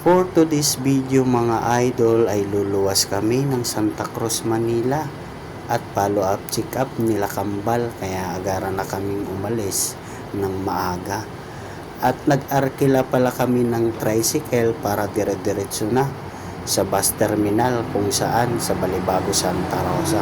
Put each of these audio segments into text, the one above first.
For today's video mga idol ay luluwas kami ng Santa Cruz, Manila at follow up check up nila Kambal, kaya agaran na kaming umalis ng maaga at nag-arkila pala kami ng tricycle para dire-diretso na sa bus terminal kung saan sa Balibago, Santa Rosa.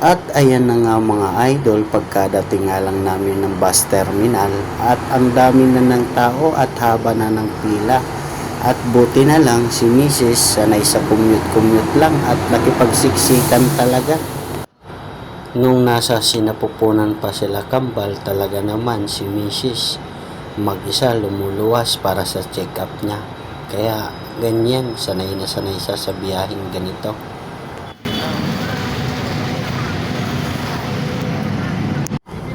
At ayan na nga mga idol, pagkadating nga lang namin ng bus terminal at ang dami na ng tao at haba na ng pila. At buti na lang si Mrs. sanay sa commute lang at nakipagsiksikan talaga. Nung nasa sinapupunan pa sila Kambal, talaga naman si Mrs. mag-isa lumuluwas para sa check-up niya. Kaya ganyan, sanay na sanay siya sa biyaheng ganito.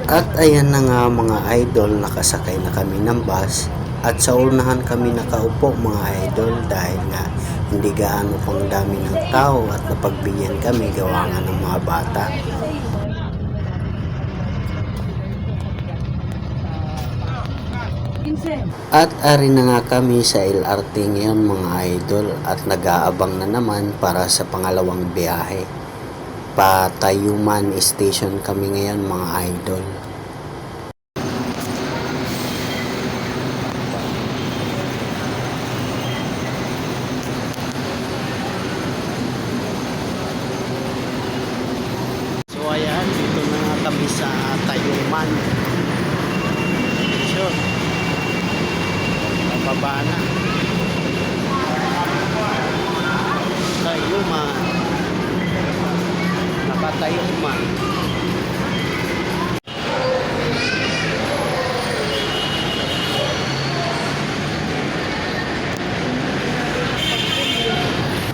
At ayan na nga mga idol, nakasakay na kami ng bus at sa unahan kami nakaupo mga idol dahil nga hindi gaano pang dami ng tao at napagbigyan kami gawa nga ng mga bata. At ari na nga kami sa LRT ngayon mga idol at nag-aabang na naman para sa pangalawang biyahe. Patayuman Station kami ngayon mga idol. So ayan, dito na nga kami sa Tayuman Station. Pababa na Tayuman, Nakatayuman.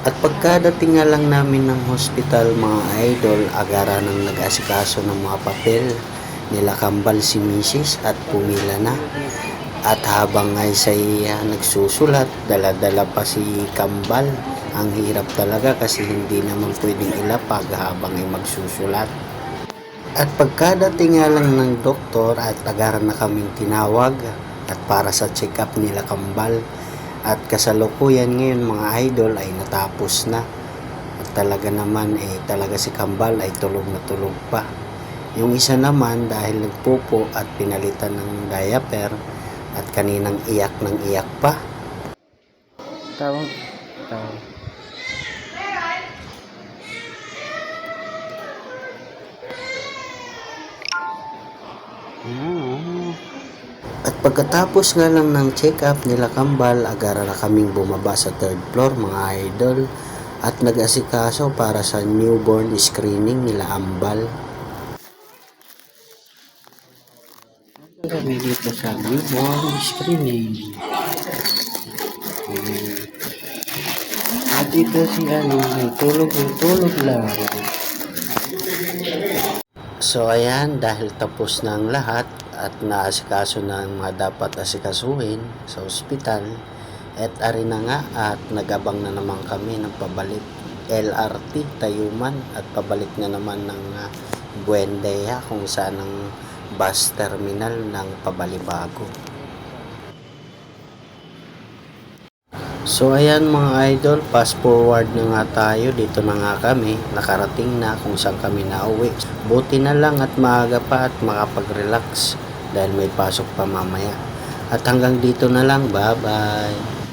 At pagkadating nga lang namin ng hospital mga idol, agara nang nag-asikaso ng mga papel nila Kambal si Mrs. at pumila na. At habang ay siya nagsusulat, dala-dala pa si Kambal. Ang hirap talaga kasi hindi naman pwedeng ilapag habang ay magsusulat. At pagkadating nga lang ng doktor at agaran na kaming tinawag at para sa check-up nila Kambal. At kasalukuyan ngayon mga idol ay natapos na. At talaga naman talaga si Kambal ay tulog na tulog pa. Yung isa naman dahil nagpupo at pinalitan ng diaper at kaninang iyak ng iyak pa. Tawag. At pagkatapos nga lang ng check-up nila Kambal, agara na kaming bumaba sa 3rd floor mga idol at nag-asikaso para sa newborn screening nila Ambal. Kami dito sa newborn screening. At ito si tulog lang. So ayan, dahil tapos na ang lahat at naasikaso na ang mga dapat asikasuhin sa ospital, at ari na nga at nagabang na naman kami ng pabalik LRT Tayuman at pabalik na naman ng Buendia kung saan ang bus terminal ng Pabalibago. So ayan mga idol, fast forward na nga tayo, dito na nga kami, nakarating na kung saan kami nauwi. Buti na lang at maaga pa at makapag-relax dahil may pasok pa mamaya. At hanggang dito na lang, bye bye.